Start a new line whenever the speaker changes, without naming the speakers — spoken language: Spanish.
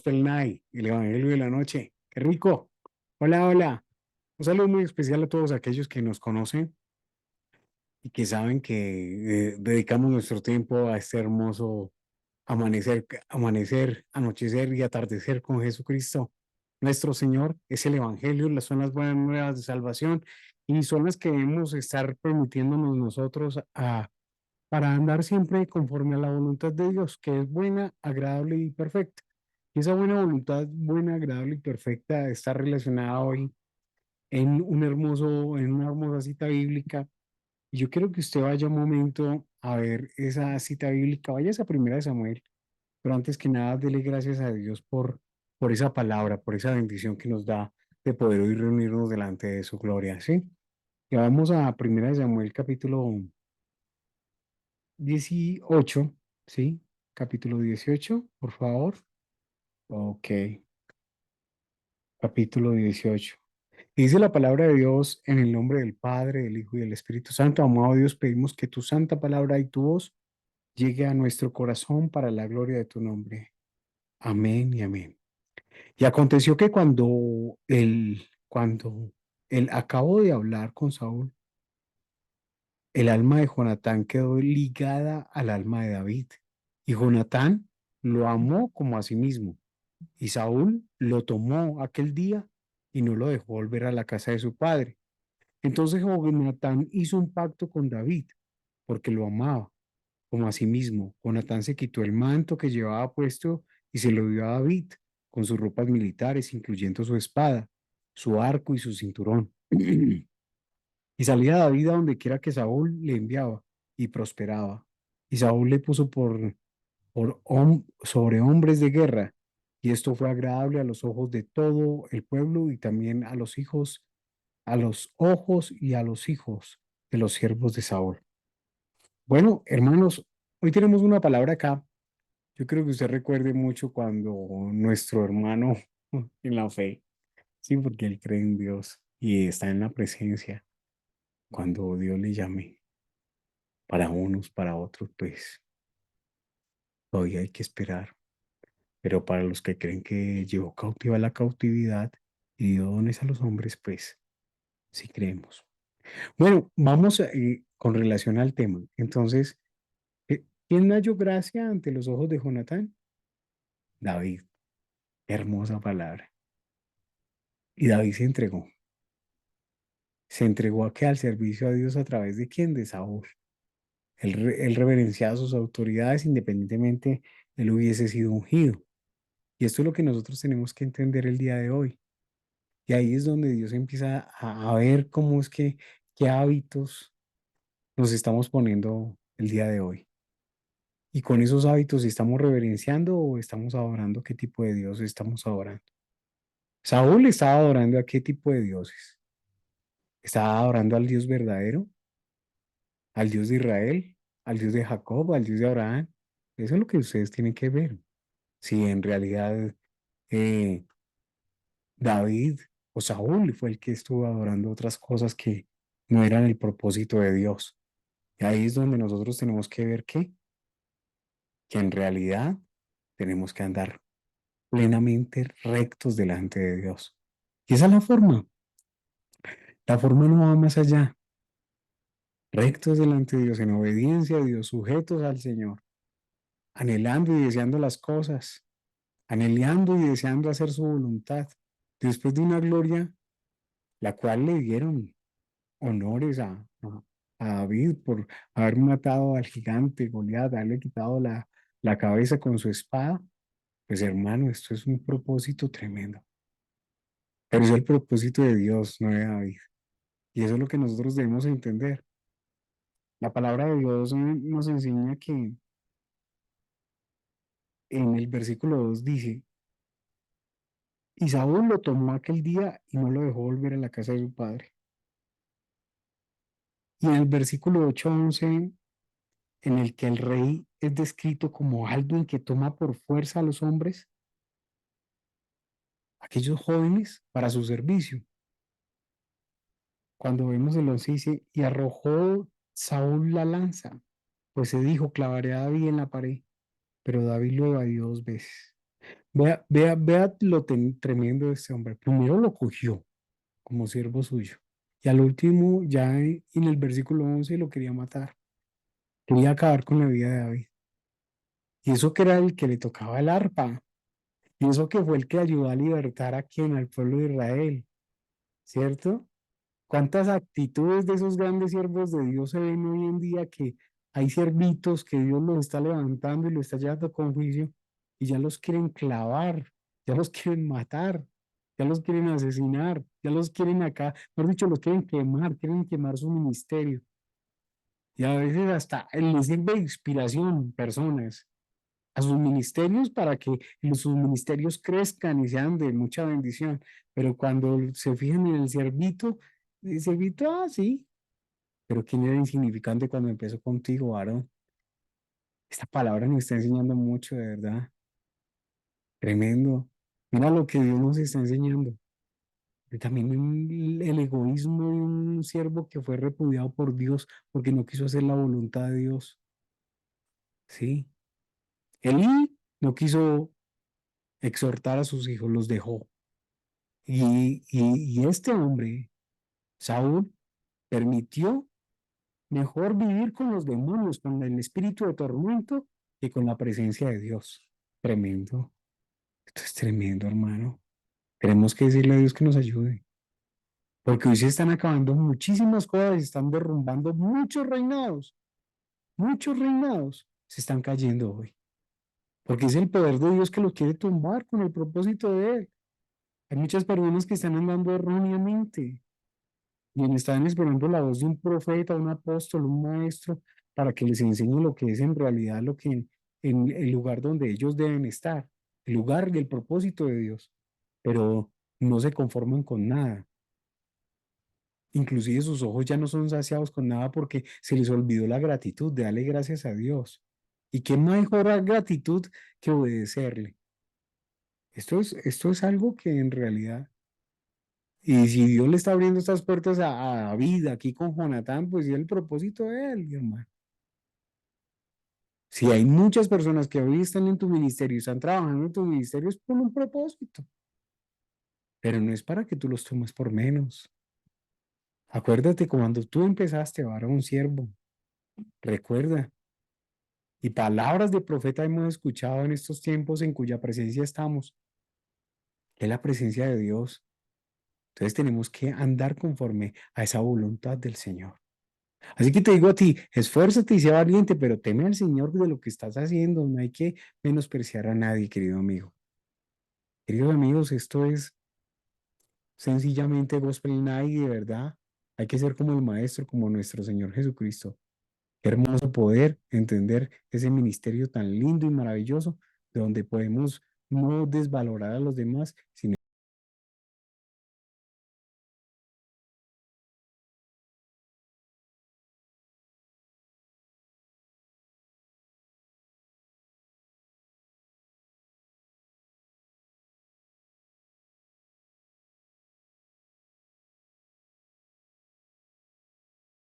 Night, el Evangelio de la Noche. ¡Qué rico! Hola, hola. Un saludo muy especial a todos aquellos que nos conocen y que saben que dedicamos nuestro tiempo a este hermoso amanecer, anochecer y atardecer con Jesucristo. Nuestro Señor es el Evangelio, son las buenas nuevas de salvación y son las que debemos estar permitiéndonos nosotros para andar siempre conforme a la voluntad de Dios, que es buena, agradable y perfecta. Y esa buena voluntad, buena, agradable y perfecta está relacionada hoy en una hermosa cita bíblica. Y yo quiero que usted vaya un momento a ver esa cita bíblica, vaya a esa primera de Samuel, pero antes que nada, dele gracias a Dios por esa palabra, por esa bendición que nos da de poder hoy reunirnos delante de su gloria, ¿sí? Y vamos a primera de Samuel, capítulo 18, ¿sí? Capítulo 18, por favor. Ok, capítulo 18. Dice la palabra de Dios en el nombre del Padre, del Hijo y del Espíritu Santo. Amado Dios, pedimos que tu santa palabra y tu voz llegue a nuestro corazón para la gloria de tu nombre. Amén y amén. Y aconteció que cuando él acabó de hablar con Saúl, el alma de Jonatán quedó ligada al alma de David. Y Jonatán lo amó como a sí mismo. Y Saúl lo tomó aquel día y no lo dejó volver a la casa de su padre. Entonces Jonatán hizo un pacto con David porque lo amaba como a sí mismo. Jonatán se quitó el manto que llevaba puesto y se lo dio a David con sus ropas militares, incluyendo su espada, su arco y su cinturón. Y salía David a donde quiera que Saúl le enviaba y prosperaba. Y Saúl le puso sobre hombres de guerra. Y esto fue agradable a los ojos de todo el pueblo y también a los ojos y a los hijos de los siervos de Saúl. Bueno, hermanos, hoy tenemos una palabra acá. Yo creo que usted recuerde mucho cuando nuestro hermano en la fe, sí, porque él cree en Dios y está en la presencia, cuando Dios le llame para unos, para otros, pues todavía hay que esperar. Pero para los que creen que llevó cautiva la cautividad y dio dones a los hombres, pues sí creemos. Bueno, vamos con relación al tema. Entonces, ¿quién halló gracia ante los ojos de Jonatán? David. Hermosa palabra. Y David se entregó. Se entregó a que al servicio a Dios a través de quién? De Saúl. Él reverenciaba sus autoridades independientemente él hubiese sido ungido. Y esto es lo que nosotros tenemos que entender el día de hoy. Y ahí es donde Dios empieza a ver cómo es qué hábitos nos estamos poniendo el día de hoy. Y con esos hábitos, si estamos reverenciando o estamos adorando, ¿qué tipo de Dios estamos adorando? Saúl estaba adorando a qué tipo de dioses. Estaba adorando al Dios verdadero, al Dios de Israel, al Dios de Jacob, al Dios de Abraham. Eso es lo que ustedes tienen que ver. Si en realidad eh, David o Saúl fue el que estuvo adorando otras cosas que no eran el propósito de Dios. Y ahí es donde nosotros tenemos que ver que en realidad tenemos que andar plenamente rectos delante de Dios. Y esa es la forma. La forma no va más allá. Rectos delante de Dios, en obediencia a Dios, sujetos al Señor, anhelando y deseando las cosas, anhelando y deseando hacer su voluntad. Después de una gloria, la cual le dieron honores a David por haber matado al gigante Goliat, haberle quitado la cabeza con su espada, pues hermano, esto es un propósito tremendo. Pero es el propósito de Dios, no de David. Y eso es lo que nosotros debemos entender. La palabra de Dios nos enseña que en el versículo 2 dice, y Saúl lo tomó aquel día y no lo dejó volver a la casa de su padre. Y en el versículo 8 a 11, en el que el rey es descrito como alguien que toma por fuerza a los hombres, aquellos jóvenes, para su servicio. Cuando vemos el 11 dice, y arrojó Saúl la lanza, pues se dijo, clavaré a David en la pared, pero David lo evadió 2 veces. Vea lo tremendo de este hombre. Primero lo cogió como siervo suyo. Y al último, ya en el versículo 11 lo quería matar. Quería acabar con la vida de David. Y eso que era el que le tocaba el arpa. Y eso que fue el que ayudó a libertar a quien, al pueblo de Israel. ¿Cierto? ¿Cuántas actitudes de esos grandes siervos de Dios se ven hoy en día que hay siervitos que Dios los está levantando y los está llevando con juicio y ya los quieren clavar, ya los quieren matar, ya los quieren asesinar, ya los quieren acá, mejor dicho, los quieren quemar su ministerio y a veces hasta les sirve de inspiración personas a sus ministerios para que sus ministerios crezcan y sean de mucha bendición, pero cuando se fijan en el servito, sí, pero ¿quién era insignificante cuando empezó contigo, varón? Esta palabra nos está enseñando mucho, de verdad. Tremendo. Mira lo que Dios nos está enseñando. Y también el egoísmo de un siervo que fue repudiado por Dios porque no quiso hacer la voluntad de Dios. Sí. Elí no quiso exhortar a sus hijos, los dejó. Y este hombre, Saúl, permitió mejor vivir con los demonios, con el espíritu de tormento, que con la presencia de Dios. Tremendo. Esto es tremendo, hermano. Tenemos que decirle a Dios que nos ayude. Porque hoy se están acabando muchísimas cosas, se están derrumbando muchos reinados se están cayendo hoy. Porque es el poder de Dios que los quiere tumbar con el propósito de Él. Hay muchas personas que están andando erróneamente y están esperando la voz de un profeta, un apóstol, un maestro, para que les enseñe lo que es en realidad lo que en el lugar donde ellos deben estar, el lugar y el propósito de Dios. Pero no se conforman con nada. Inclusive sus ojos ya no son saciados con nada porque se les olvidó la gratitud de darle gracias a Dios. ¿Y qué mejor gratitud que obedecerle? Esto es algo que en realidad, y si Dios le está abriendo estas puertas a David aquí con Jonatán, pues es el propósito de él, mi hermano. Si hay muchas personas que hoy están en tu ministerio y están trabajando en tu ministerio, es por un propósito, pero no es para que tú los tomes por menos. Acuérdate cuando tú empezaste, varón siervo, recuerda. Y palabras de profeta hemos escuchado en estos tiempos en cuya presencia estamos. Es la presencia de Dios. Entonces tenemos que andar conforme a esa voluntad del Señor. Así que te digo a ti, esfuérzate y sea valiente, pero teme al Señor de lo que estás haciendo. No hay que menospreciar a nadie, querido amigo. Queridos amigos, esto es sencillamente Gospel Night y de verdad hay que ser como el Maestro, como nuestro Señor Jesucristo. Qué hermoso poder entender ese ministerio tan lindo y maravilloso de donde podemos no desvalorar a los demás, sino